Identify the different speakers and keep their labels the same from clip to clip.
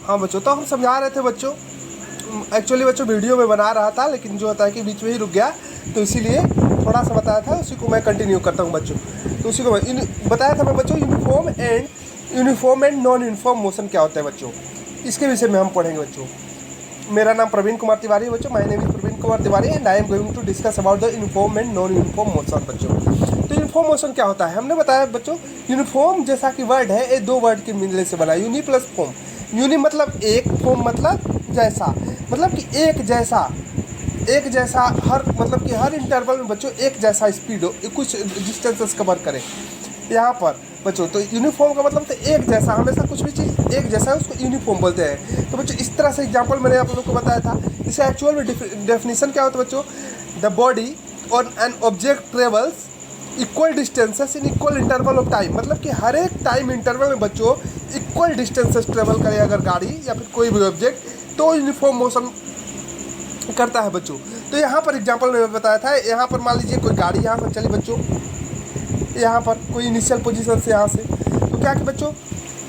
Speaker 1: हाँ बच्चों, तो हम समझा रहे थे बच्चों, एक्चुअली बच्चों वीडियो में बना रहा था, लेकिन जो होता है कि बीच में ही रुक गया, तो इसीलिए थोड़ा सा बताया था, उसी को मैं कंटिन्यू करता हूँ बच्चों। तो उसी को मैं बताया था मैं बच्चों, uniform and non uniform motion क्या होता है बच्चों, इसके विषय में हम पढ़ेंगे बच्चों। मेरा नाम प्रवीण कुमार तिवारी है बच्चों, my name is Praveen Kumar Tiwari and I am going to discuss about the uniform and non uniform motion बच्चों। तो यूनिफॉर्म मोशन क्या होता है, हमने बताया बच्चों, यूनिफॉर्म जैसा कि वर्ड है, ये दो वर्ड के मिलने से बना, यूनि प्लस फॉर्म। यूनि मतलब एक, फॉर्म मतलब जैसा, मतलब कि एक जैसा हर, मतलब कि हर इंटरवल में बच्चों एक जैसा स्पीड हो, कुछ डिस्टेंसेस कवर करे यहाँ पर बच्चों। तो यूनिफॉर्म का मतलब तो एक जैसा, हमेशा कुछ भी चीज़ एक जैसा है उसको यूनिफॉर्म बोलते हैं। तो बच्चों इस तरह से एग्जांपल मैंने आप लोगों को बताया था। इसका एक्चुअल में डेफिनेशन क्या होता है बच्चों, द बॉडी और an object travels equal distances in equal interval of time, मतलब कि हर एक टाइम इंटरवल में बच्चों इक्वल डिस्टेंसेस ट्रेवल करे अगर गाड़ी या फिर कोई भी ऑब्जेक्ट, तो यूनिफॉर्म मोशन करता है बच्चों। तो यहाँ पर एग्जांपल में बताया था, यहाँ पर मान लीजिए कोई गाड़ी यहाँ पर चली बच्चों, यहाँ पर कोई इनिशियल पोजीशन से यहाँ से, तो क्या कि बच्चों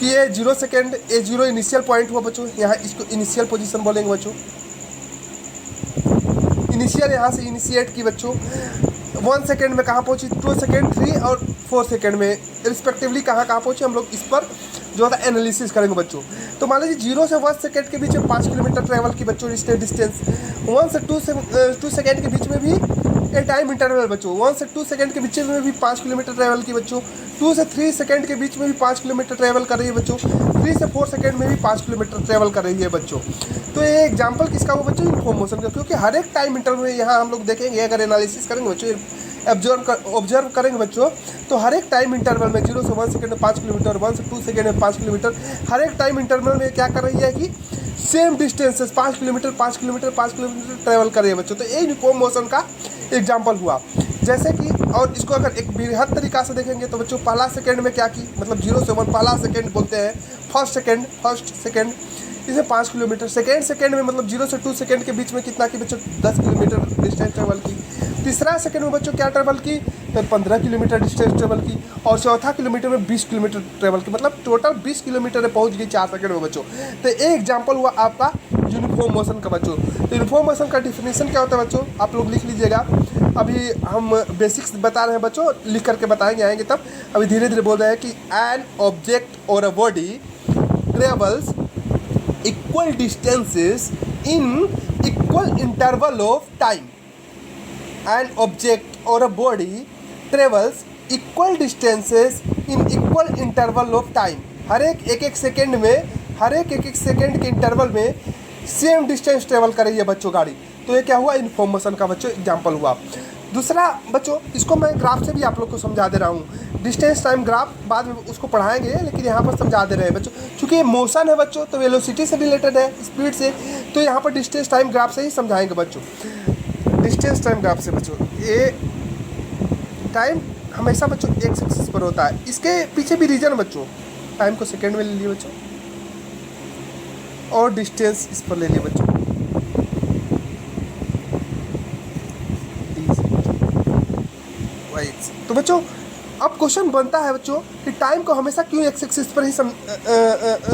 Speaker 1: कि ये 0 सेकेंड, ये 0 इनिशियल पॉइंट हुआ बच्चों, यहाँ इसको इनिशियल पोजीशन बोलेंगे बच्चों। इनिशियल यहाँ से इनिशिएट की बच्चों, 1 सेकेंड में कहाँ पहुँची, 2 सेकेंड, 3 और 4 सेकेंड में रिस्पेक्टिवली कहाँ पहुँचे, हम लोग इस पर जो है एनालिसिस करेंगे बच्चों। तो मान लीजिए 0 से 1 सेकेंड के बीच में 5 किलोमीटर ट्रैवल की बच्चों डिस्टेंस, 1 से 2 सेकेंड के बीच में भी ए टाइम इंटरवल बच्चों, 1 से 2 सेकेंड के बीच में भी 5 किलोमीटर ट्रैवल की बच्चों, 2 से 3 सेकेंड के बीच में भी 5 किलोमीटर ट्रैवल कर रही है बच्चों, 3 से 4 सेकेंड में भी 5 किलोमीटर ट्रैवल कर रही है बच्चों। तो ये एग्जांपल किसका हुआ बच्चों, यूनिफॉर्म मोशन का, क्योंकि हर एक टाइम इंटरवल में यहाँ हम लोग देखेंगे, अगर एनालिसिस करेंगे बच्चों, ऑब्जर्व करेंगे बच्चों, तो हर एक टाइम इंटरवल में 0 से 1 सेकेंड में 5 किलोमीटर, 1 से 2 सेकेंड में 5 किलोमीटर, हर एक टाइम इंटरवल में क्या कर रही है कि same distances 5 kilometre 5 kilometre 5 kilometre travel कर रही है बच्चों। तो ये यूनिफॉर्म मोशन का एग्जाम्पल हुआ। जैसे कि और इसको अगर एक बृहद तरीका से देखेंगे तो बच्चों, पहला सेकेंड में क्या की, मतलब 0 से 1 पहला सेकेंड बोलते हैं, फर्स्ट सेकेंड इसे 5 किलोमीटर, सेकेंड में मतलब 0 से 2 सेकेंड के बीच में कितना की बच्चों, 10 किलोमीटर डिस्टेंस ट्रेवल की। तीसरा सेकेंड में बच्चों क्या ट्रेवल की, तो 15 किलोमीटर डिस्टेंस ट्रेवल की, और चौथा किलोमीटर में 20 किलोमीटर ट्रेवल की, मतलब टोटल 20 किलोमीटर पहुंच गई 4 सेकेंड में बच्चों। तो ये एग्जांपल हुआ आपका यूनिफॉर्म मोशन का बच्चों। तो यूनिफॉर्म मोशन का डिफिनेशन क्या होता है बच्चों, आप लोग लिख लीजिएगा। अभी हम बेसिक्स बता रहे हैं बच्चों, लिख करके बताएंगे, आएंगे तब। अभी धीरे धीरे बोल रहे हैं कि एन ऑब्जेक्ट और a body travels equal distances in equal interval of time. An object or a body travels equal distances in equal interval of time। हर एक सेकेंड में, हर एक सेकेंड के इंटरवल में सेम डिस्टेंस ट्रेवल कर रही है बच्चों गाड़ी। तो ये क्या हुआ, यूनिफॉर्म मोशन का बच्चों एग्जांपल हुआ। दूसरा बच्चों, इसको मैं ग्राफ से भी आप लोग को समझा दे रहा हूँ, डिस्टेंस टाइम ग्राफ, बाद में उसको पढ़ाएंगे, लेकिन यहाँ पर समझा दे रहे हैं बच्चों, क्योंकि ये मोशन है बच्चों, तो वेलोसिटी से रिलेटेड है, स्पीड से, तो यहाँ पर डिस्टेंस टाइम ग्राफ से ही समझाएंगे बच्चों। डिस्टेंस टाइम ग्राफ से बच्चों, ये टाइम हमेशा बच्चों एक एक्सिस पर होता है, इसके पीछे भी रीजन बच्चों, टाइम को सेकेंड में ले लिए बच्चों, और डिस्टेंस इस पर ले लिए बच्चों, तो बच्चों अब क्वेश्चन बनता है बच्चों कि टाइम को हमेशा क्यों एक्स एक्सिस पर ही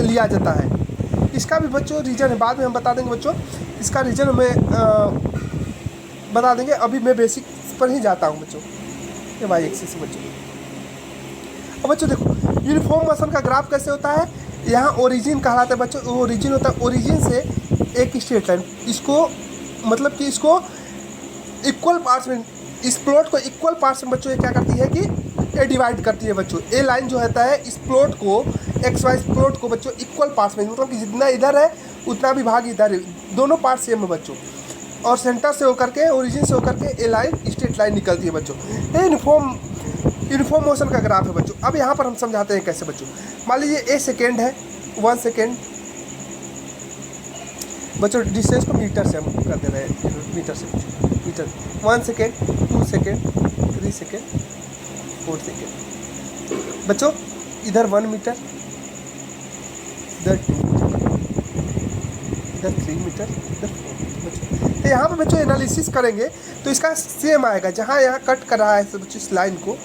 Speaker 1: लिया जाता है। इसका भी बच्चों रीजन है, बाद में हम बता देंगे बच्चों, इसका रीजन हमें बता देंगे। अभी मैं बेसिक पर ही जाता हूँ बच्चों, ये वाई एक्सिस बच्चों। अब बच्चों देखो, यूनिफॉर्म मोशन का ग्राफ कैसे होता है, यहाँ ओरिजिन कहलाता है बच्चों, ओरिजिन होता है, ओरिजिन से एक स्ट्रेट लाइन, इसको मतलब कि इसको इक्वल पार्ट्स में, इस प्लॉट को इक्वल पार्ट्स में बच्चों ये क्या करती है कि ये डिवाइड करती है बच्चों। ए लाइन जो होता है इस प्लॉट को, एक्स वाई प्लॉट को बच्चों इक्वल पार्ट्स में, मतलब कि जितना इधर है उतना भी भाग इधर है, दोनों पार्ट सेम है बच्चों, और सेंटर से होकर के, ओरिजिन से होकर के ए लाइन स्ट्रेट लाइन निकलती है बच्चों। ये यूनिफॉर्म मोशन का ग्राफ है बच्चों। अब यहाँ पर हम समझाते हैं कैसे बच्चों। मान लीजिए ए सेकेंड है, 1 सेकेंड बच्चों, डिस्टेंस को मीटर से हम कर दे रहे हैं, मीटर से बच्चों, metre, 1 second, 2 second, 3 second, 4 second बच्चों, इधर 1 मीटर, इधर 2 मीटर, इधर 3 मीटर, इधर 4 मीटर बच्चों। तो यहाँ पर बच्चों एनालिसिस करेंगे तो इसका सेम आएगा, जहाँ यहाँ कट कर रहा है बच्चों इस लाइन को,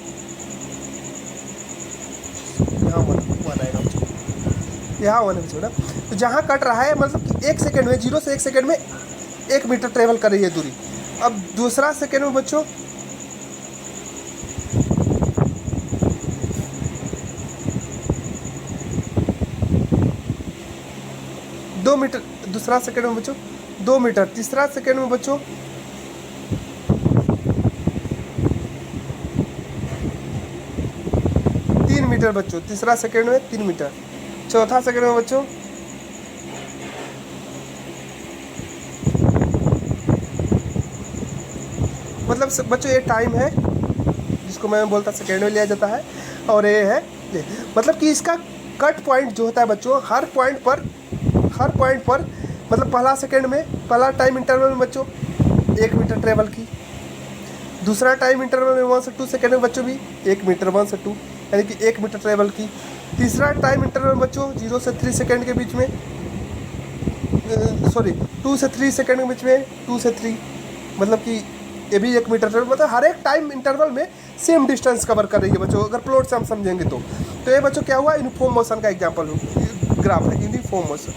Speaker 1: यहाँ 1 आएगा बच्चों, यहाँ 1 है बच्चों ना। तो जहाँ कट रहा है मतलब कि 1 सेकेंड में, 0 से 1 सेकेंड में 1 मीटर ट्रेवल कर रही है दूरी। अब दूसरा सेकेंड में बच्चों 2 मीटर, दूसरा सेकेंड में बच्चों 2 मीटर, तीसरा सेकेंड में बच्चों 3 मीटर बच्चों, तीसरा सेकेंड में 3 मीटर, चौथा सेकेंड में बच्चों मतलब बच्चों ये टाइम है जिसको मैं बोलता सेकेंड में लिया जाता है, और ये है ये। मतलब कि इसका कट पॉइंट जो होता है बच्चों, हर पॉइंट पर मतलब पहला सेकेंड में, पहला टाइम इंटरवल में बच्चों 1 मीटर ट्रेवल की, दूसरा टाइम इंटरवल में 1 से 2 सेकेंड में बच्चों भी 1 मीटर, 1 से 2 यानी कि 1 मीटर ट्रेवल की, तीसरा टाइम इंटरवल में बच्चों 0 से 3 सेकेंड के बीच में, सॉरी 2 से 3 सेकेंड के बीच में, 2 से 3 मतलब कि ये भी 1 मीटर ट्रेवल, मतलब हर एक टाइम इंटरवल में सेम डिस्टेंस कवर कर रही है बच्चों, अगर प्लॉट से हम समझेंगे तो। ये बच्चों क्या हुआ, यूनिफॉर्म मोशन का एग्जाम्पल ग्राफ है, यूनिफॉर्म मोशन,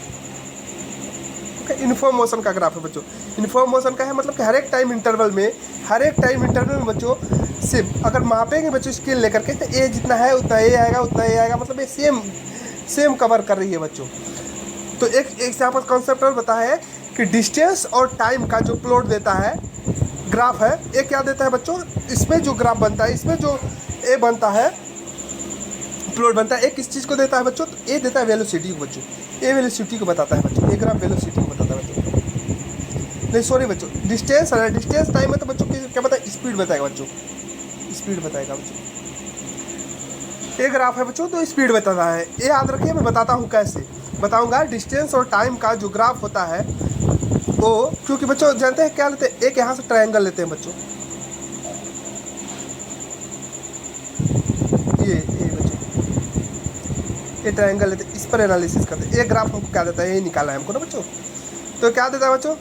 Speaker 1: यूनिफॉर्म मोशन का ग्राफ है बच्चों। यूनिफॉर्म मोशन का है मतलब कि हर एक टाइम इंटरवल में बच्चों सेम, अगर मापेंगे बच्चों स्केल लेकर के तो ए जितना है उतना ए आएगा, उतना ए आएगा, मतलब ये सेम कवर कर रही है बच्चों। तो एक एग्जाम्पल कॉन्सेप्ट और बता है कि डिस्टेंस और टाइम का जो प्लॉट देता है, ग्राफ है, ये क्या देता है बच्चों, इसमें जो ग्राफ बनता है, इसमें जो ए बनता है, प्लॉट बनता है, एक किस चीज़ को देता है बच्चों, तो ए देता है वेलोसिटी को बच्चों, ए वेलोसिटी को बताता है बच्चों, ये ग्राफ वेलोसिटी को बताता है बच्चों, नहीं सॉरी बच्चों, डिस्टेंस टाइम में तो बच्चों क्या बताए, स्पीड बताएगा बच्चों, स्पीड बताएगा बच्चों। एक ग्राफ है बच्चों तो स्पीड बताता है, ये याद रखिए, मैं बताता हूँ कैसे बताऊँगा। डिस्टेंस और टाइम का जो ग्राफ होता है वो, क्योंकि बच्चों जानते हैं क्या लेते हैं, एक यहाँ से ट्रायंगल लेते हैं बच्चों, ये बच्चों ये ट्रायंगल लेते हैं, इस पर एनालिसिस करते हैं। ये ग्राफ हमको क्या देता है, ये निकाला है हमको ना बच्चों, तो क्या देता है बच्चों,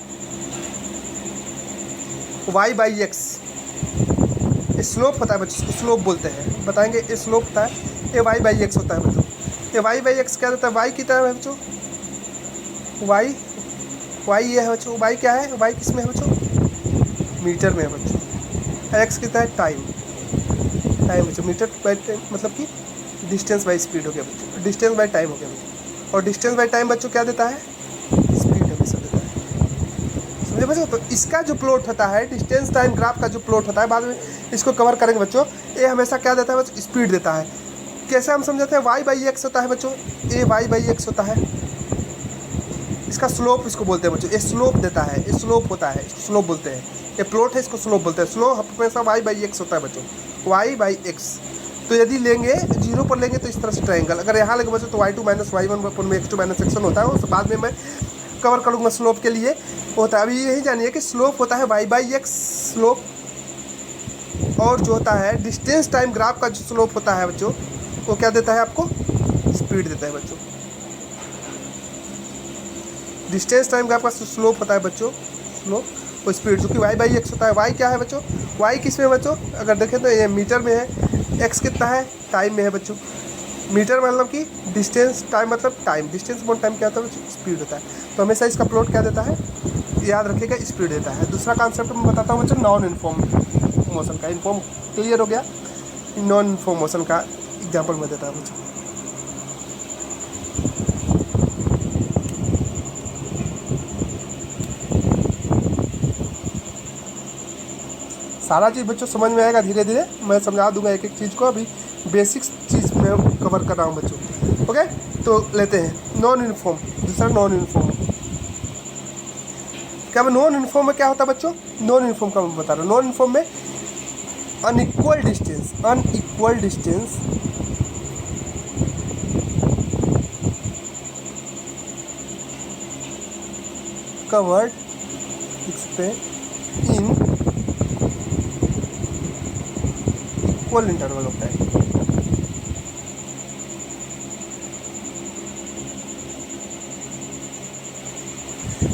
Speaker 1: y/x, ये स्लोप होता है बच्चों, इसको स्लोप बोलते हैं, बताएंगे ये स्लोप होता है, ये y/x होता है बच्चों। ये y/x क्या देता है, y की तरह है बच्चों, y ये है बच्चों, y क्या है, y किस में है बच्चों, मीटर में है बच्चों, x कितना है, टाइम बच्चों, मीटर बाई टाइम मतलब कि डिस्टेंस बाई स्पीड हो गया बच्चों, डिस्टेंस बाई टाइम हो गया बच्चों, और डिस्टेंस बाई टाइम बच्चों क्या देता है, स्पीड हमेशा देता है, समझे बच्चों। तो इसका जो प्लॉट होता है, डिस्टेंस टाइम ग्राफ का जो प्लॉट होता है, बाद में इसको कवर करेंगे बच्चों, ये हमेशा क्या देता है बच्चों, स्पीड देता है। कैसे हम समझाते हैं, y/x होता है बच्चों, ये y/x होता है, इसका स्लोप इसको बोलते हैं बच्चों, ये स्लोप देता है, ये स्लोप होता है, इसको स्लोप बोलते हैं, ये प्लॉट है, इसको स्लोप बोलते हैं। स्लोप हमेशा y/x होता है बच्चों, y/x। तो यदि लेंगे 0 पर लेंगे तो इस तरह से ट्रायंगल, अगर यहाँ लेंगे बच्चों तो y2 - y1 में x2 - x1 होता है, उस बाद में मैं कवर करूँगा स्लोप के लिए होता है। अभी यही जानिए कि स्लोप होता है y/x स्लोप, और जो होता है डिस्टेंस टाइम ग्राफ का जो स्लोप होता है बच्चों, वो क्या देता है आपको, स्पीड देता है बच्चों। डिस्टेंस टाइम ग्राफ का स्लोप होता है बच्चों, स्लोप और स्पीड, जो कि y/x होता है। y क्या है बच्चों, y किस में है बच्चों, अगर देखें तो ये मीटर में है, x कितना है, टाइम में है बच्चों। मीटर मतलब कि डिस्टेंस, टाइम मतलब टाइम, डिस्टेंस अपॉन टाइम क्या होता है बच्चों, स्पीड होता है। तो हमेशा इसका प्लॉट क्या देता है, याद रखिएगा, स्पीड देता है। दूसरा कॉन्सेप्ट मैं बताता हूँ बच्चों, नॉन यूनिफॉर्म मोशन का। इन्फॉर्म क्लियर हो गया, नॉन यूनिफॉर्म मोशन का एग्जाम्पल मैं देता हूँ बच्चों। सारा चीज़ बच्चों समझ में आएगा, धीरे धीरे मैं समझा दूंगा एक एक चीज़ को, अभी बेसिक्स चीज़ मैं कवर कर रहा हूँ बच्चों। ओके, तो लेते हैं नॉन यूनिफॉर्म। दूसरा नॉन यूनिफॉर्म, क्या नॉन यूनिफॉर्म में क्या होता है बच्चों, नॉन यूनिफॉर्म का मैं बता रहा हूँ। नॉन यूनिफॉर्म में unequal distance covered in equal interval of time.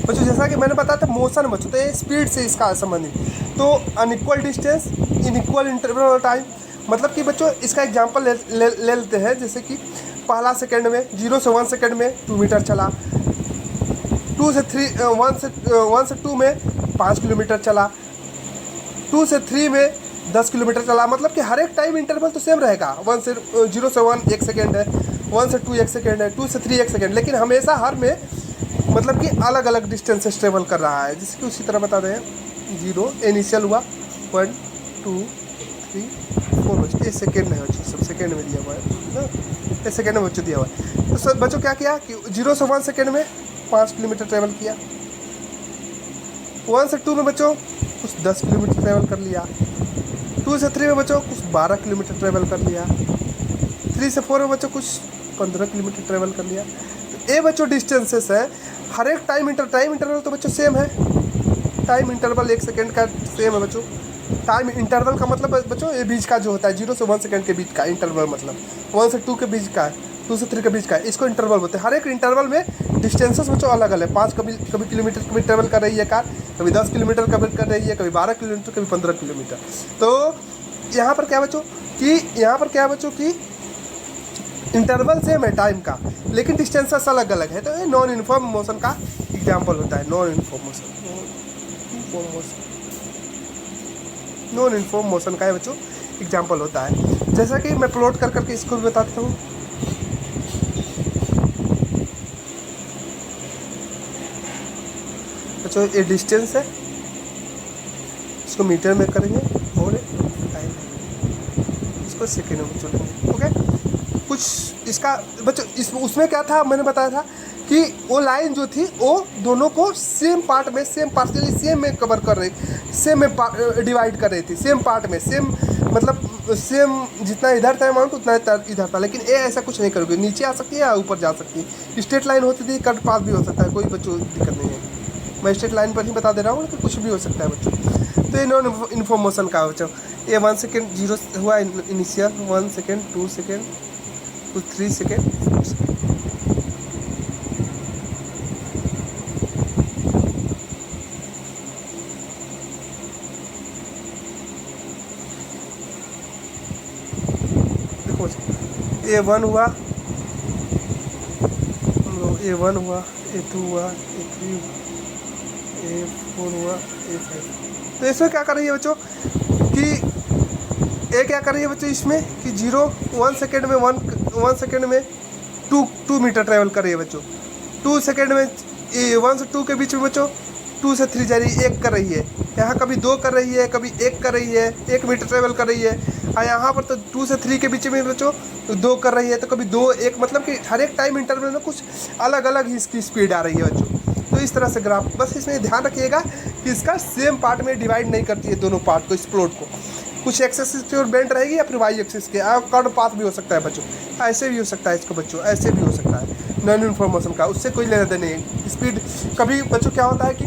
Speaker 1: बच्चों जैसा कि मैंने बताया था मोशन बच्चों, तो ये स्पीड से इसका संबंधित। तो unequal distance in equal interval of time, मतलब कि बच्चों इसका एग्जांपल ले लेते हैं, जैसे कि पहला सेकंड में 0 से 1 सेकंड में 2 मीटर चला, वन से टू में 5 किलोमीटर चला, 2 से 3 में 10 किलोमीटर चला। मतलब कि हर एक टाइम इंटरवल तो सेम रहेगा। 0 से 1 1 सेकेंड है, 1 से 2 1 सेकेंड है, 2 से 3 1 सेकेंड, लेकिन हमेशा हर में मतलब कि अलग अलग डिस्टेंसेस ट्रेवल कर रहा है। जिसकी उसी तरह बता दें, 0 इनिशियल हुआ, 1 2 3 4 बच्चों, 1 सेकेंड है बच्चों, सब सेकेंड में दिया हुआ है ना, 1 सेकेंड में बच्चों दिया हुआ है। तो सब बच्चों क्या किया कि 0 से 1 सेकेंड में 5 किलोमीटर ट्रेवल किया, 1 से 2 में बच्चों कुछ 10 किलोमीटर ट्रेवल कर लिया, 2 से 3 में बच्चों कुछ 12 किलोमीटर ट्रेवल कर लिया, 3 से 4 में बच्चों कुछ 15 किलोमीटर ट्रेवल कर लिया। तो ये बच्चों डिस्टेंसेस है। हर एक टाइम इंटरवल तो बच्चों सेम है। टाइम इंटरवल 1 सेकेंड का सेम है बच्चों। टाइम इंटरवल का मतलब बच्चों ये बीच का जो होता है 0 से 1 सेकेंड के बीच का इंटरवल, मतलब 1 से 2 के बीच का है, 2 से 3 के बीच का है, इसको इंटरवल बोलते हैं। हर एक इंटरवल में डिस्टेंसेस बच्चों अलग अलग है। 5 कभी किलोमीटर कभी ट्रेवल कर रही है कार, कभी 10 किलोमीटर कभी कर रही है, कभी 12 किलोमीटर, कभी 15 किलोमीटर। तो यहाँ पर क्या बच्चों कि इंटरवल सेम है टाइम का, लेकिन डिस्टेंसेस अलग अलग है। तो ये नॉन यूनिफॉर्म मोशन का एग्जाम्पल होता है। नॉन यूनिफॉर्म मोशन का है बच्चों एग्जाम्पल होता है। जैसा कि मैं प्लॉट कर करके इसको भी बताता हूँ। बच्चों ये डिस्टेंस है, इसको मीटर में करेंगे और टाइम इसको सेकेंड में चलेंगे। ओके, कुछ इसका बच्चों उसमें क्या था, मैंने बताया था कि वो लाइन जो थी वो दोनों को सेम पार्ट में, सेम पार्शियली सेम में कवर कर रही, सेम में डिवाइड कर रही थी, सेम पार्ट में, सेम मतलब सेम जितना इधर था अमाउंट उतना इधर था। लेकिन ये ऐसा कुछ नहीं करोगे, नीचे आ सकती है या ऊपर जा सकती है। स्ट्रेट लाइन होती थी, कट पाथ भी हो सकता है, कोई बच्चों दिक्कत नहीं है। मैं स्ट्रेट लाइन पर ही बता दे रहा हूँ कि कुछ भी हो सकता है बच्चों। तो ये नॉन इन्फॉर्मेशन का बच्चों, ये 1 सेकेंड 0 हुआ initial, 1 second 2 second 3 second 4 second. देखो A1 हुआ, A1 हुआ, A2 हुआ, A3 हुआ, A4 हुआ, A5। तो इसमें क्या कर रही है बच्चों कि ए क्या कर रही है बच्चों इसमें कि 1 सेकेंड में 1 सेकेंड में 2 मीटर ट्रेवल कर रही है बच्चों। 2 सेकेंड में 1 से 2 के बीच में बच्चों 2 से 3 जा रही है, 1 कर रही है। यहाँ कभी 2 कर रही है, कभी 1 कर रही है, 1 मीटर ट्रेवल कर रही है। और यहाँ पर तो 2 से 3 के बीच में बच्चों 2 कर रही है, तो कभी 2 1, मतलब कि हर एक टाइम इंटरवल में कुछ अलग अलग ही इसकी स्पीड आ रही है बच्चों। तो इस तरह से ग्राफ, बस इसमें ध्यान रखिएगा कि इसका सेम पार्ट में डिवाइड नहीं करती है दोनों पार्ट को, इस प्लॉट को। कुछ एक्सेस की ओर बेंड रहेगी या फिर वाई एक्सिस के। कर्व पाथ भी हो सकता है बच्चों, ऐसे भी हो सकता है इसको बच्चों, ऐसे भी हो सकता है। नॉन इन्फॉर्मेशन का उससे कोई लेना देना नहीं। स्पीड कभी बच्चों क्या होता है कि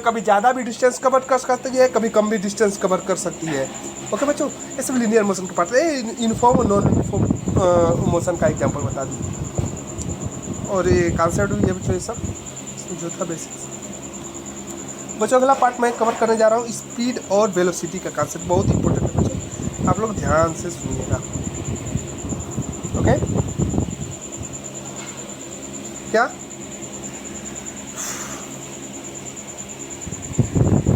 Speaker 1: कभी ज़्यादा भी डिस्टेंस कवर कर सकती है, कभी कम भी डिस्टेंस कवर कर सकती है। ओके बच्चों, ये सब लीनियर मोशन के पार्ट है। यूनिफॉर्म और नॉन यूनिफॉर्म मोशन का एग्जाम्पल बता दी। और ये कॉन्सेप्ट भी है बच्चों, ये सब जो था बेसिक्स। बच्चों अगला पार्ट मैं कवर करने जा रहा हूँ स्पीड और वेलोसिटी का कॉन्सेप्ट, बहुत इंपॉर्टेंट है बच्चों, आप लोग ध्यान से सुनिएगा। ओके, क्या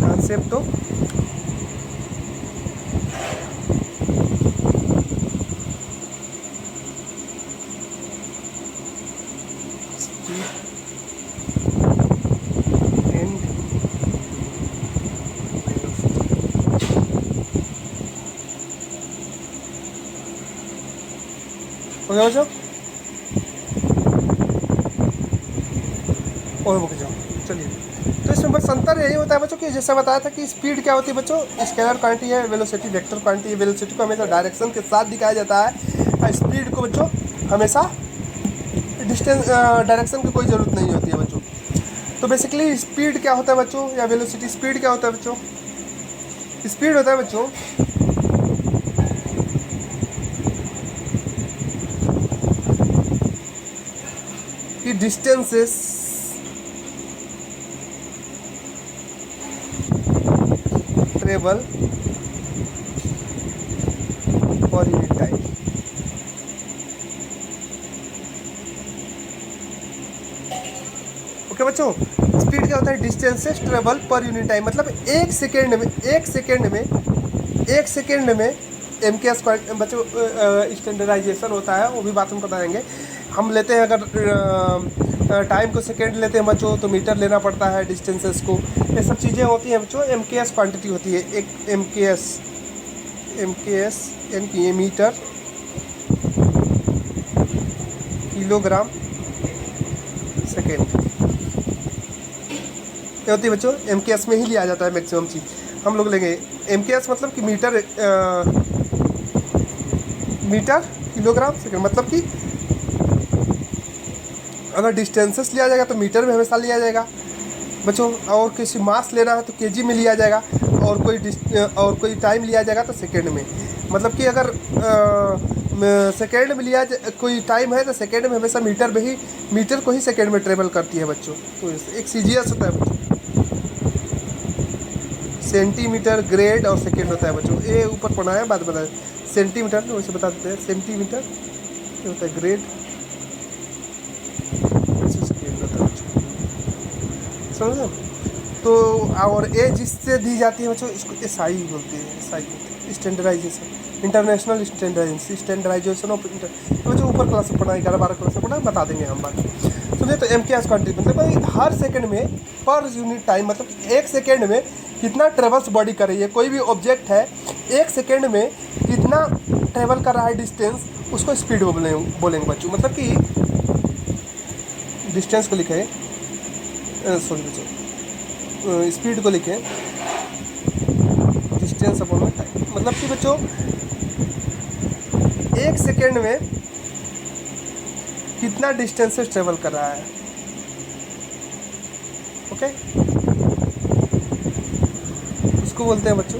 Speaker 1: कॉन्सेप्ट तो ओके बच्चों, और रुक जाओ। चलिए, तो इसमें बस अंतर यही होता है बच्चों कि जैसे बताया था कि स्पीड क्या होती है बच्चों, स्केलर क्वांटिटी है, वेलोसिटी वेक्टर क्वांटिटी है। वेलोसिटी को हमेशा डायरेक्शन के साथ दिखाया जाता है, स्पीड को बच्चों हमेशा डिस्टेंस डायरेक्शन की कोई ज़रूरत नहीं होती है बच्चों। तो बेसिकली स्पीड क्या होता है बच्चों, या वेलोसिटी, स्पीड क्या होता है बच्चों, स्पीड होता है बच्चों कि distances travel for unit time. Okay है बच्चों, स्पीड क्या होता है, distances travel per unit time, मतलब एक सेकेंड में एम के एस बच्चों स्टैंडर्डाइजेशन होता है, वो भी बात हम बताएंगे। हम लेते हैं अगर टाइम को सेकेंड लेते हैं बच्चों तो मीटर लेना पड़ता है, डिस्टेंसेस को, ये सब चीज़ें होती हैं बच्चों। एम के एस क्वान्टिटी होती है, एक एम के एस यानी कि ये मीटर किलोग्राम सेकेंड ये होती है बच्चों। एम के एस में ही लिया जाता है मैक्सिमम चीज़, हम लोग लेंगे एम के एस मतलब कि मीटर किलोग्राम सेकेंड, मतलब कि अगर डिस्टेंसेस लिया जाएगा तो मीटर में हमेशा लिया जाएगा बच्चों, और किसी मास लेना है तो केजी में लिया जाएगा, और कोई टाइम लिया जाएगा तो सेकेंड में। मतलब कि अगर सेकेंड में लिया कोई टाइम है तो सेकेंड में हमेशा मीटर को ही सेकेंड में ट्रेवल करती है बच्चों। तो एक सीजीएस होता है बच्चों, सेंटीमीटर, ग्रेड और सेकेंड होता है बच्चों। ये ऊपर पढ़ा है, बाद बताए सेंटीमीटर वैसे बता देते हैं, सेंटीमीटर ये होता है ग्रेड, सेकेंड होता है बच्चों, समझे। तो और ए जिससे दी जाती है बच्चों इसको एसआई बोलते हैं, SI standardisation, international standardisation of बच्चों ऊपर क्लास से पढ़ा, 11-12 क्लास में पढ़ा, बता देंगे हम बात। सुनिए, तो एम के एस क्वान्टिटी मतलब भाई हर सेकंड में पर यूनिट टाइम, मतलब एक सेकंड में कितना ट्रेवल्स बॉडी कर रही है, कोई भी ऑब्जेक्ट है एक सेकंड में कितना ट्रेवल कर रहा है डिस्टेंस, उसको स्पीड बोलेंगे बच्चों। मतलब कि डिस्टेंस को लिखे, सॉरी बच्चों, स्पीड को लिखे डिस्टेंस अपॉन में टाइम, मतलब कि बच्चों एक सेकेंड में कितना डिस्टेंस से ट्रेवल कर रहा है। ओके, उसको बोलते हैं बच्चों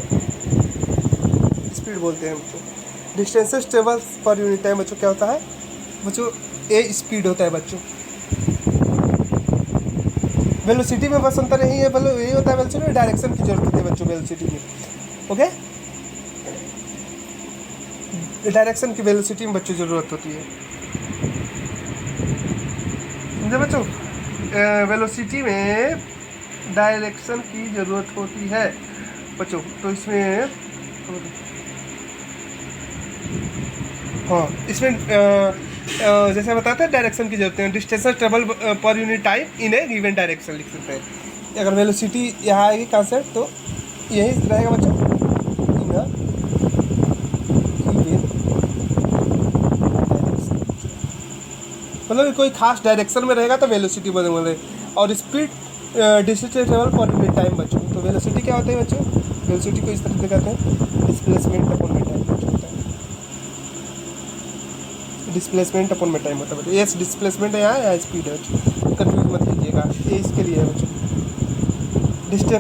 Speaker 1: स्पीड बोलते हैं बच्चों। Distances travel per unit time बच्चों क्या होता है बच्चों, ए स्पीड होता है बच्चों। वेलोसिटी में बस अंतर यही है, यही होता है वेलोसिटी, डायरेक्शन की जरूरत होती है बच्चों वेलोसिटी में। ओके, डायरेक्शन की वेलोसिटी में बच्चों ज़रूरत होती है, समझे बच्चों। वेलोसिटी में डायरेक्शन की ज़रूरत होती है बच्चों। तो इसमें हाँ, इसमें जैसे बताते हैं डायरेक्शन की जरूरत है, distance travel per unit time in A given direction लिख सकते हैं। अगर वेलोसिटी यहाँ आएगी कॉन्सेप्ट तो यही रहेगा बच्चों, मतलब कोई खास डायरेक्शन में रहेगा तो वेलोसिटी बोले, और speed distance travel per unit time बच्चों। तो वेलोसिटी क्या होता है बच्चों, वेलोसिटी को इस तरह से कहते हैं डिस्प्लेसमेंट अपॉन में टाइम बच्चों होता है, डिस्प्लेसमेंट अपॉन में टाइम होता है बच्चों। ये डिस्प्लेसमेंट है यहाँ, स्पीड है बच्चों, कन्फ्यूज मत कीजिएगा, ये इसके लिए है बच्चों।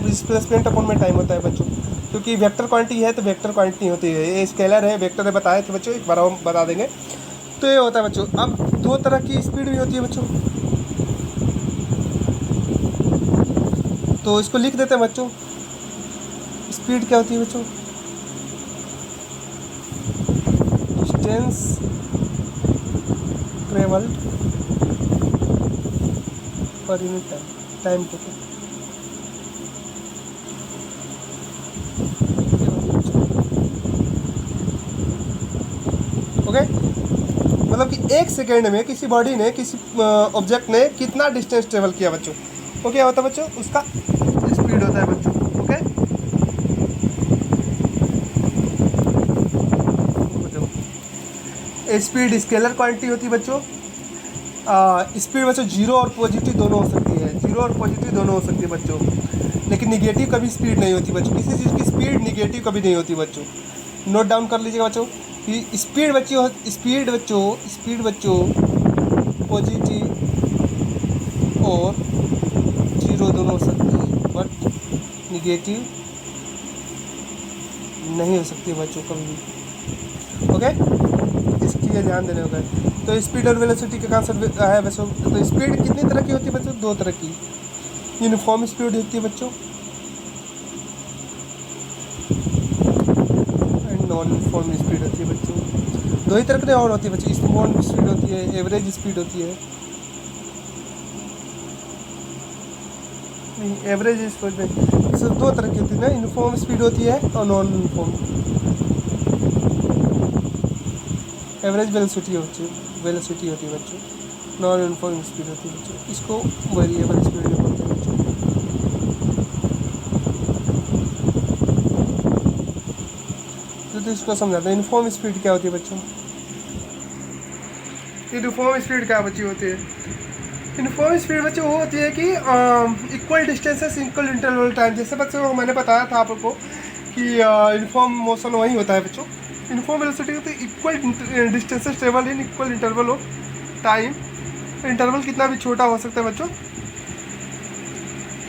Speaker 1: डिस्प्लेसमेंट अपॉन में टाइम होता है बच्चों, क्योंकि वेक्टर क्वांटिटी है तो वेक्टर क्वांटिटी होती है, ये स्केलर है, वेक्टर है, बताए थे बच्चों, एक बार हम बता देंगे। तो ये होता है बच्चों। अब दो तरह की स्पीड भी होती है बच्चों, तो इसको लिख देते हैं बच्चों। स्पीड क्या होती है बच्चों, distance travelled per unit time, time को ओके, मतलब कि एक सेकेंड में किसी बॉडी ने, किसी ऑब्जेक्ट ने कितना डिस्टेंस ट्रेवल किया बच्चों, वो क्या होता है बच्चों, उसका स्पीड होता है बच्चों। ओके, स्पीड स्केलर क्वांटिटी होती है बच्चों। स्पीड बच्चों जीरो और पॉजिटिव दोनों हो सकती है, जीरो और पॉजिटिव दोनों हो सकती है बच्चों, लेकिन निगेटिव कभी स्पीड नहीं होती बच्चों, किसी चीज़ की स्पीड निगेटिव कभी नहीं होती बच्चों। नोट डाउन कर लीजिएगा बच्चों कि स्पीड बच्चों पॉजिटिव और जीरो दोनों हो सकती है, बट निगेटिव नहीं हो सकती बच्चों कभी भी। ओके, इसकी ध्यान देने होगा। तो स्पीड और वेलोसिटी का कॉन्सेप्ट है वैसे। तो स्पीड कितनी तरह की होती है बच्चों, दो तरह की। यूनिफॉर्म स्पीड होती है बच्चों एंड नॉन यूनिफॉर्म स्पीड होती है बच्चों। दो ही तरह की और होती है बच्चों, स्मॉल स्पीड होती है, एवरेज स्पीड होती है नहीं, एवरेज स्पीड में जैसे दो तरह की होती है ना, यूनिफॉर्म स्पीड होती है और नॉन यूनिफॉर्म। एवरेज वेलोसिटी होती है बच्चों, नॉन यूनिफॉर्म स्पीड होती है बच्चों, इसको वेरिएबल स्पीड में बोलते हैं बच्चों। तो इसको समझाते हैं यूनिफॉर्म स्पीड क्या होती है बच्चों। यूनिफॉर्म स्पीड क्या बच्ची होती है? यूनिफॉर्म स्पीड बच्चों वो होती है कि equal distances equal interval time. जैसे बच्चों मैंने बताया था आप लोग को कि यूनिफॉर्म मोशन वही होता है बच्चों। यूनिफॉर्म वेलोसिटी होती है equal distances travel in equal interval of time. Interval कितना भी छोटा हो सकता है बच्चों।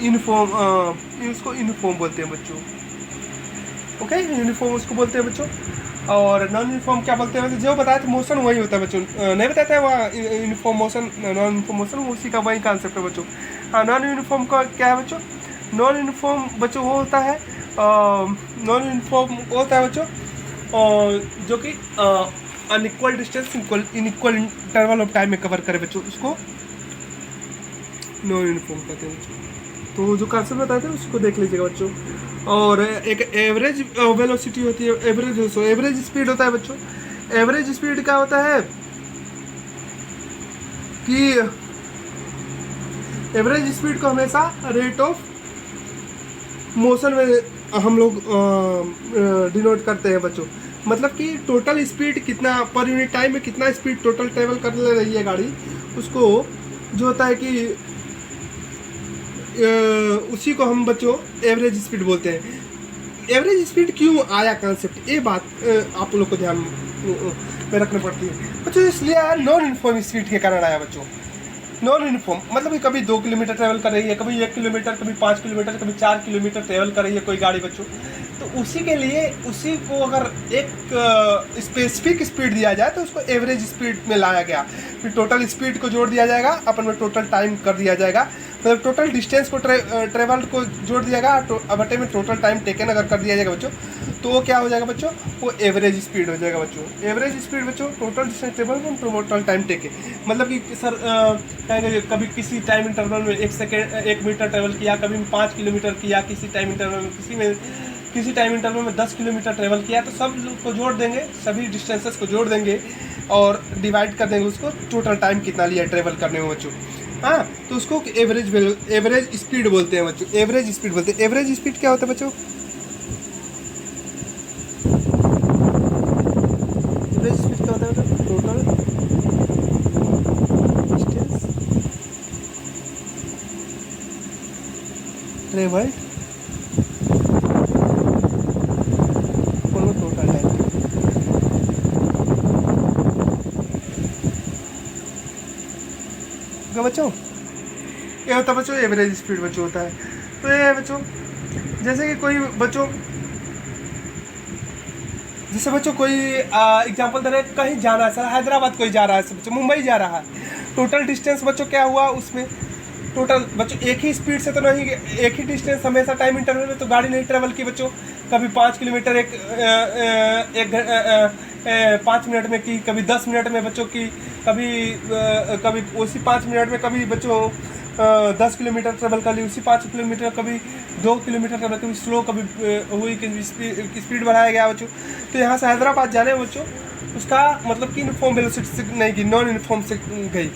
Speaker 1: यूनिफॉर्म इसको यूनिफॉर्म बोलते हैं बच्चों। ओके, यूनिफॉर्म उसको बोलते हैं बच्चों। और नॉन यूनिफॉर्म क्या बोलते हैं? जो बताया था मोशन वही होता है बच्चों, नहीं बताया था वहाँ uniform motion non uniform motion, उसी का वही कॉन्सेप्ट है बच्चों। नॉन यूनिफॉर्म का क्या है बच्चों? नॉन यूनिफॉर्म बच्चों वो होता है, नॉन यूनिफॉर्म होता है बच्चों जो कि unequal distance in equal interval of time में कवर करे बच्चों, उसको नॉन यूनिफॉर्म कहते हैं बच्चों। तो जो कॉन्सेप्ट बताए थे उसको देख लीजिएगा बच्चों। और एक एवरेज वेलोसिटी होती है, एवरेज स्पीड होता है बच्चों। एवरेज स्पीड क्या होता है कि एवरेज स्पीड को हमेशा रेट ऑफ मोशन में हम लोग डिनोट करते हैं बच्चों। मतलब कि टोटल स्पीड कितना पर यूनिट टाइम में कितना स्पीड टोटल ट्रेवल कर ले रही है गाड़ी, उसको जो होता है कि उसी को हम बच्चों एवरेज स्पीड बोलते हैं। एवरेज स्पीड क्यों आया कॉन्सेप्ट, ये बात आप लोग को ध्यान में रखनी पड़ती है बच्चों। इसलिए आया नॉन यूनिफॉर्म स्पीड के कारण आया बच्चों। नॉन यूनिफॉर्म मतलब कि कभी 2 किलोमीटर ट्रेवल कर रही है, कभी 1 किलोमीटर, कभी 5 किलोमीटर, कभी 4 किलोमीटर ट्रेवल कर रही है कोई गाड़ी बच्चों। तो उसी के लिए उसी को अगर एक स्पेसिफिक स्पीड दिया जाए तो उसको एवरेज स्पीड में लाया गया। फिर टोटल स्पीड को जोड़ दिया जाएगा, अपन में टोटल टाइम कर दिया जाएगा, मतलब टोटल डिस्टेंस को ट्रेवल को जोड़ दिया जाएगा, बटे में टोटल टाइम टेकन अगर कर दिया जाएगा बच्चों, तो वो क्या हो जाएगा बच्चों? वो एवरेज स्पीड हो जाएगा बच्चों। एवरेज स्पीड बच्चों टोटल डिस्टेंस ट्रेवल में टोटल टाइम टेके, मतलब कि सर कहेंगे कभी किसी टाइम इंटरवल में 1 मीटर ट्रेवल किया, कभी 5 किलोमीटर किया, किसी टाइम इंटरवल में किसी टाइम इंटरवल में 10 किलोमीटर ट्रेवल किया, तो सब को जोड़ देंगे, सभी डिस्टेंसेस को जोड़ देंगे और डिवाइड कर देंगे उसको टोटल टाइम कितना लिया ट्रेवल करने में बच्चों। हाँ, तो उसको एवरेज स्पीड बोलते हैं बच्चों। एवरेज स्पीड बोलते हैं। एवरेज स्पीड क्या होता है बच्चों? एवरेज स्पीड क्या होता है? Total distance travelled total time. बच्चों ये होता है बच्चों एवरेज स्पीड बच्चों होता है। तो ये है बच्चों, जैसे कि कोई बच्चों, जैसे बच्चों कोई एग्जांपल दे रहे हैं, कहीं जाना है सर, हैदराबाद कोई जा रहा है बच्चों, मुंबई जा रहा है, टोटल डिस्टेंस बच्चों क्या हुआ उसमें? टोटल बच्चों एक ही स्पीड से तो नहीं, एक ही डिस्टेंस हमेशा टाइम इंटरवल में तो गाड़ी नहीं ट्रेवल की बच्चों। कभी 5 किलोमीटर 5 मिनट में की, कभी 10 मिनट में बच्चों की, कभी उसी 5 मिनट में कभी बच्चों 10 किलोमीटर ट्रेवल कर ली, उसी 5 किलोमीटर, कभी 2 किलोमीटर ट्रेवल, कभी स्लो, कभी हुई कि स्पीड बढ़ाया गया बच्चों। तो यहाँ से हैदराबाद जाने बच्चों, उसका मतलब कि यूनिफॉर्म वेलोसिटी से नहीं गई, नॉन यूनिफॉर्म से गई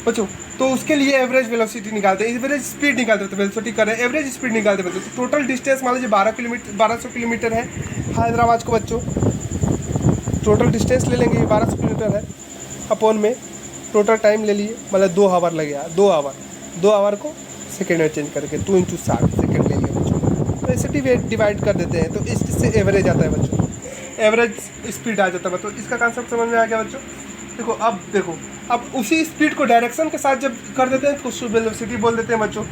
Speaker 1: बच्चों। तो उसके लिए एवरेज वेलोसिटी निकालते हैं, एवरेज स्पीड निकालते हैं। तो वेलोसिटी करें, एवरेज स्पीड निकालते हैं। तो टोटल डिस्टेंस मान लीजिए 1200 किलोमीटर है हैदराबाद को बच्चों। टोटल डिस्टेंस ले लेंगे, 1200 किलोमीटर है, अपॉन में टोटल टाइम ले लिए, मतलब 2 आवर लग गया। 2 आवर को सेकेंड में चेंज करके 2 × 60 सेकेंड ले लिए बच्चों। तो ऐसे डिवाइड कर देते हैं, तो इससे एवरेज आता है बच्चों, एवरेज स्पीड आ जाता है बच्चों। इसका कॉन्सेप्ट समझ में आ गया बच्चों? देखो अब उसी स्पीड को डायरेक्शन के साथ जब कर देते हैं तो उसको वेलोसिटी बोल देते हैं बच्चों।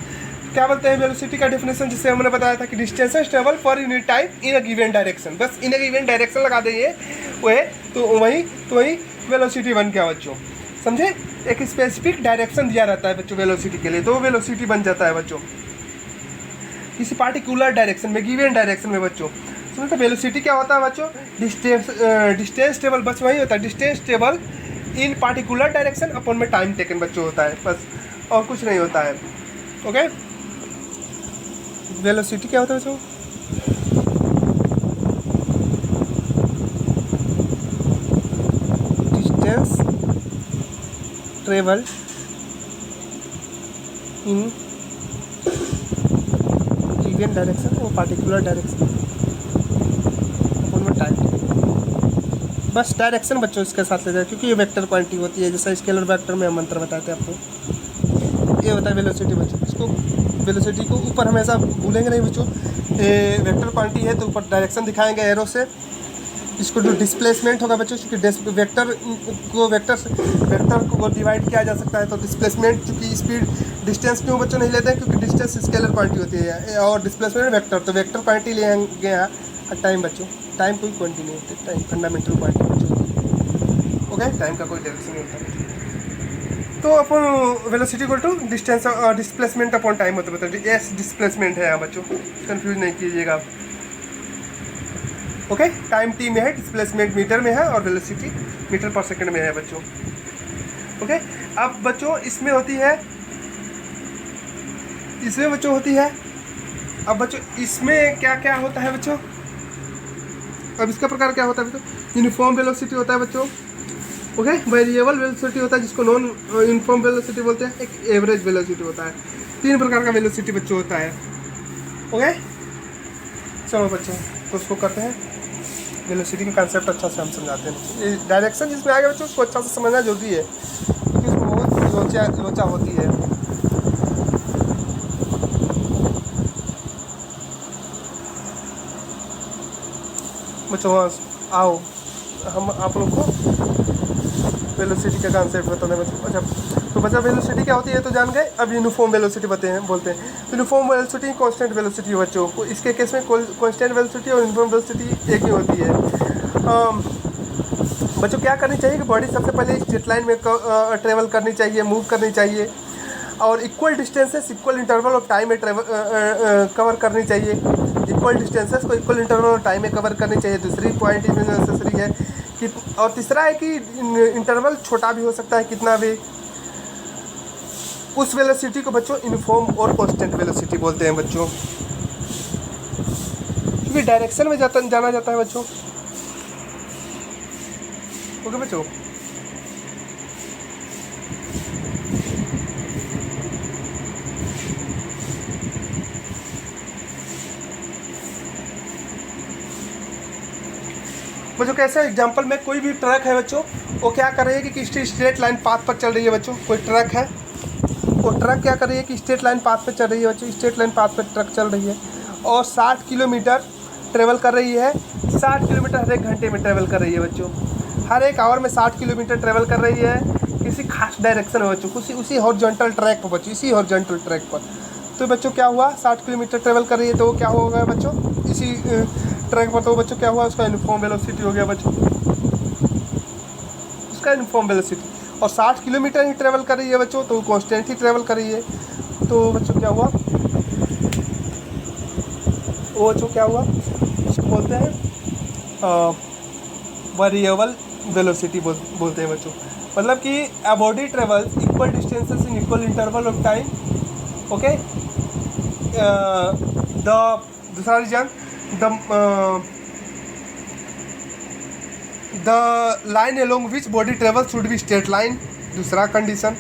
Speaker 1: क्या बोलते हैं वेलोसिटी का डेफिनेशन? जिससे हमने बताया था कि distances travel for unit time in a given direction. बस इन अ गिवन डायरेक्शन लगा देंगे वो, तो वही वेलोसिटी बन गया बच्चों, समझे? एक स्पेसिफिक डायरेक्शन दिया रहता है बच्चों वेलोसिटी के लिए, तो वो वेलोसिटी बन जाता है बच्चों किसी पार्टिकुलर डायरेक्शन में, गिवन डायरेक्शन में बच्चों। समझे? तो वेलोसिटी क्या होता है बच्चों? डिस्टेंस टेबल, बस वही होता है, डिस्टेंस टेबल इन पार्टिकुलर डायरेक्शन अपॉन में टाइम टेकन बच्चों होता है, बस और कुछ नहीं होता है। ओके, वेलोसिटी क्या होता है बच्चों? Distance travel in given direction और पार्टिकुलर डायरेक्शन उनमें टाइम। बस डायरेक्शन बच्चों इसके साथ ले जाए, क्योंकि ये वेक्टर क्वांटिटी होती है, जैसा स्केलर वेक्टर में हम मंत्र बताते हैं आपको। ये होता है वेलोसिटी बच्चों। इसको वेलोसिटी को ऊपर हमेशा भूलेंगे नहीं बच्चों। वेक्टर क्वांटिटी है तो ऊपर डायरेक्शन दिखाएंगे एरो से। इसको जो डिस्प्लेसमेंट होगा बच्चों, क्योंकि वेक्टर को डिवाइड किया जा सकता है, तो डिस्प्लेसमेंट चूँकि स्पीड डिस्टेंस क्यों बच्चों नहीं लेते हैं, क्योंकि डिस्टेंस स्केलर क्वांटिटी होती है और डिस्प्लेसमेंट वेक्टर, तो वेक्टर क्वांटिटी लेंगे यहाँ। टाइम बच्चों, टाइम कोई क्वांटिटी नहीं होती, टाइम फंडामेंटल क्वांटिटी बच्चों होती है। ओके, टाइम का कोई डायरेक्शन नहीं होता। तो अपन वेलोसिटी को to distance displacement upon time होता है। बताइए एस डिस्प्लेसमेंट है यहाँ बच्चों, कंफ्यूज नहीं कीजिएगा। ओके, टाइम टी में है, डिस्प्लेसमेंट मीटर में है और वेलोसिटी मीटर पर सेकंड में है बच्चों। ओके, अब बच्चों इसमें होती है, अब बच्चों इसमें क्या क्या होता है बच्चों? अब इसका प्रकार क्या होता है बच्चों? यूनिफॉर्म वेलोसिटी होता है बच्चों। ओके, वेरिएबल वेलोसिटी होता है जिसको नॉन यूनिफॉर्म वेलोसिटी बोलते हैं। एक एवरेज वेलोसिटी होता है। 3 प्रकार का वेलोसिटी बच्चों होता है। ओके, चलो बच्चों तो उसको करते हैं। वेलोसिटी का कंसेप्ट अच्छा से हम समझाते हैं। डायरेक्शन जिसमें आएगा बच्चों उसको अच्छा से समझना जरूरी है, क्योंकि उसमें बहुत लोचा होती है। बच्चों आओ हम आप लोग को वेलोसिटी का कॉन्सेप्ट बताने बच्चों। अच्छा, तो बच्चा वेलोसिटी क्या होती है तो जान गए। अब यूनिफॉर्म वेलोसिटी बोलते हैं। यूनिफॉर्म वेलोसिटी कांस्टेंट वेलोसिटी बच्चों को, इसके केस में कांस्टेंट वेलोसिटी और यूनिफॉर्म वेलोसिटी एक ही होती है। बच्चों क्या करनी चाहिए कि बॉडी सबसे पहले स्ट्रेट लाइन में ट्रेवल करनी चाहिए, मूव करनी चाहिए, और equal distances equal interval of time में कवर करनी चाहिए। इक्वल डिस्टेंसेस को इक्वल इंटरवल ऑफ टाइम में कवर करनी चाहिए। दूसरी पॉइंट इसमें नेसेसरी है कि, और तीसरा है कि इंटरवल छोटा भी हो सकता है कितना भी। उस वेलोसिटी को बच्चों यूनिफॉर्म और कांस्टेंट वेलोसिटी बोलते हैं बच्चों, क्योंकि डायरेक्शन में जाना जाता है बच्चों। ओके बच्चों, बच्चों कैसे एग्जांपल में कोई भी ट्रक है बच्चों, वो क्या कर रही है कि स्ट्रेट लाइन पाथ पर चल रही है बच्चों। कोई ट्रक है, वो ट्रक क्या कर रही है कि स्ट्रेट लाइन पाथ पर चल रही है बच्चों। स्ट्रेट लाइन पाथ पर ट्रक चल रही है और 60 किलोमीटर ट्रेवल कर रही है। 60 किलोमीटर हर एक घंटे में ट्रेवल कर रही है बच्चों। हर एक आवर में 60 किलोमीटर ट्रेवल कर रही है किसी खास डायरेक्शन में बच्चों, उसी हॉरिजॉन्टल ट्रैक पर बच्चों, इसी हॉरिजॉन्टल ट्रैक पर। तो बच्चों क्या हुआ, 60 किलोमीटर ट्रेवल कर रही है, तो वो क्या होगा बच्चों, इसी ट्रैक पर। तो बच्चों क्या हुआ, उसका यूनिफॉर्म वेलोसिटी हो गया बच्चों, उसका यूनिफॉर्म वेलोसिटी। और 60 किलोमीटर ही ट्रेवल कर रही है बच्चों, तो कांस्टेंट ही ट्रेवल कर रही है। तो बच्चों क्या हुआ, वो बच्चों क्या हुआ, उसको बोलते हैं वेरिएबल वेलोसिटी बोलते हैं बच्चों। मतलब कि a body travel equal distances in equal interval of time. Okay, दूसरा reason, the line along which body travel should be straight line. दूसरा कंडीशन,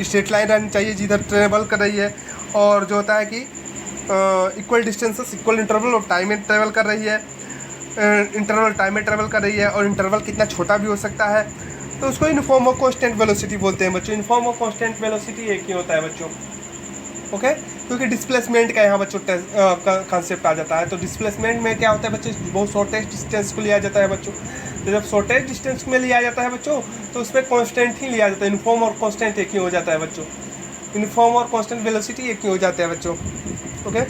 Speaker 1: स्ट्रेट लाइन रहनी चाहिए जिधर ट्रेवल कर रही है। और जो होता है कि equal distances equal interval of time में ट्रेवल कर रही है, इंटरवल टाइम में ट्रेवल कर रही है, और इंटरवल कितना छोटा भी हो सकता है, तो उसको यूनिफॉर्म और कांस्टेंट वेलोसिटी बोलते हैं बच्चों। यूनिफॉर्म और कांस्टेंट वेलोसिटी एक ही होता है बच्चों। ओके, क्योंकि डिस्प्लेसमेंट का यहाँ बच्चों कॉन्सेप्ट आ जाता है। तो डिस्प्लेसमेंट में क्या होता है बच्चों, बहुत शॉर्टेस्ट डिस्टेंस को लिया जाता है बच्चों। तो जब शॉर्टेस्ट डिस्टेंस में लिया जाता है बच्चों, तो उसमें कांस्टेंट ही लिया जाता है। यूनिफॉर्म और कांस्टेंट एक ही हो जाता है बच्चों। यूनिफॉर्म और कांस्टेंट वेलोसिटी एक ही हो जाते हैं बच्चों। ओके,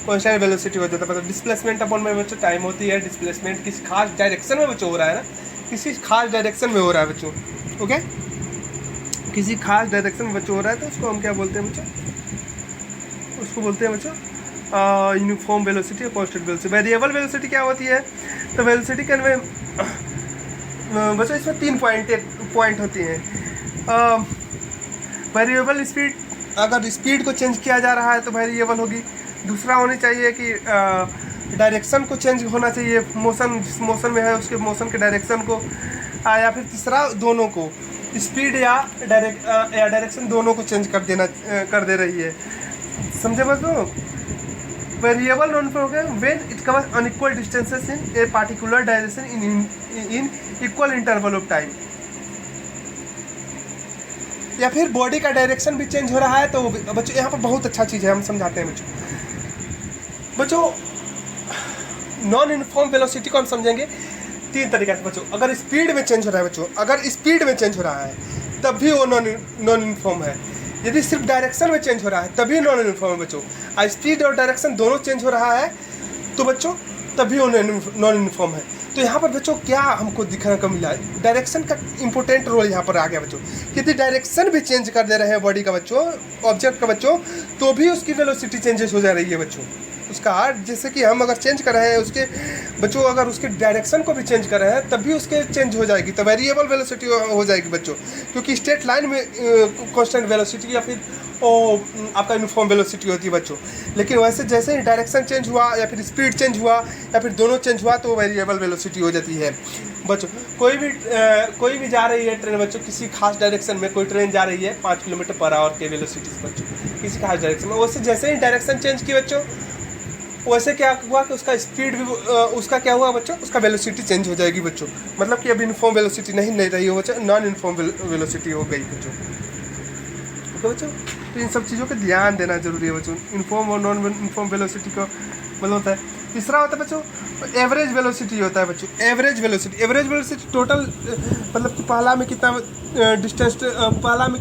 Speaker 1: कांस्टेंट वेलोसिटी हो जाता है मतलब डिस्प्लेसमेंट अपॉन में बच्चों टाइम होती है। डिस्प्लेसमेंट किसी खास डायरेक्शन में बच्चों हो रहा है ना, किसी खास डायरेक्शन में हो रहा है बच्चों। ओके, किसी खास डायरेक्शन में बच्चों हो रहा है, तो उसको हम क्या बोलते हैं बच्चों, उसको बोलते हैं बच्चों यूनिफॉर्म वेलोसिटी और कांस्टेंट वेलोसिटी। वेरिएबल वेलोसिटी क्या होती है, तो वेलोसिटी के में बच्चों इसमें 3 पॉइंट होती हैं। वेरिएबल स्पीड अगर स्पीड को चेंज किया जा रहा है तो वेरिएबल होगी। दूसरा होनी चाहिए कि डायरेक्शन को चेंज होना चाहिए, मोशन जिस मोशन में है उसके मोशन के डायरेक्शन को, या फिर तीसरा दोनों को, स्पीड या डायरेक्शन दोनों को चेंज कर दे रही है। समझे बच्चों? वेरिएबल नॉन यूनिफॉर्म हो गया when it covers unequal distances in a particular direction in equal interval of time. या फिर बॉडी का डायरेक्शन भी चेंज हो रहा है तो बच्चों यहाँ पर बहुत अच्छा चीज़ है, हम समझाते हैं बच्चों। नॉन यूनिफॉर्म वेलोसिटी को हम समझेंगे 3 तरीके से बच्चों। अगर स्पीड में चेंज हो रहा है बच्चों, अगर स्पीड में चेंज हो रहा है तब भी वो नॉन यूनिफॉर्म है। यदि सिर्फ डायरेक्शन में चेंज हो रहा है तभी नॉन यूनिफॉर्म है बच्चों। और स्पीड और डायरेक्शन दोनों चेंज हो रहा है तो बच्चों तभी वो नॉन यूनिफॉर्म है। तो यहाँ पर बच्चों क्या हमको दिखने को मिला, डायरेक्शन का इंपॉर्टेंट रोल यहाँ पर आ गया बच्चों। यदि डायरेक्शन भी चेंज कर दे रहे हैं बॉडी का बच्चों, ऑब्जेक्ट का बच्चों, तो भी उसकी वेलोसिटी चेंजेस हो जा रही है बच्चों। उसका जैसे कि हम अगर चेंज कर रहे हैं उसके बच्चों, अगर उसके डायरेक्शन को भी चेंज कर रहे हैं तब भी उसके चेंज हो जाएगी, तो वेरिएबल वेलोसिटी हो जाएगी बच्चों। क्योंकि स्ट्रेट लाइन में कांस्टेंट वेलोसिटी या फिर आपका यूनिफॉर्म वेलोसिटी होती है बच्चों। लेकिन वैसे जैसे ही डायरेक्शन चेंज हुआ या फिर स्पीड चेंज हुआ या फिर दोनों चेंज हुआ तो वेरिएबल वेलोसिटी हो जाती है बच्चों। कोई भी जा रही है ट्रेन बच्चों, किसी खास डायरेक्शन में कोई ट्रेन जा रही है 5 किलोमीटर पर आवर के वेलोसिटी से बच्चों, किसी खास डायरेक्शन में, वैसे जैसे ही डायरेक्शन चेंज की बच्चों वैसे क्या हुआ कि उसका स्पीड भी उसका क्या हुआ बच्चों, उसका वेलोसिटी चेंज हो जाएगी बच्चों। मतलब कि अब यूनिफॉर्म वेलोसिटी नहीं रही हो बच्चों, नॉन यूनिफॉर्म वेलोसिटी हो गई बच्चों। तो बच्चों तो इन सब चीज़ों का ध्यान देना जरूरी है बच्चों। यूनिफॉर्म और नॉन यूनिफॉर्म वेलोसिटी का मतलब होता है। तीसरा होता है बच्चों एवरेज वेलोसिटी होता है बच्चों। एवरेज वेलोसिटी टोटल मतलब कि पहला में कितना डिस्टेंस, पहला में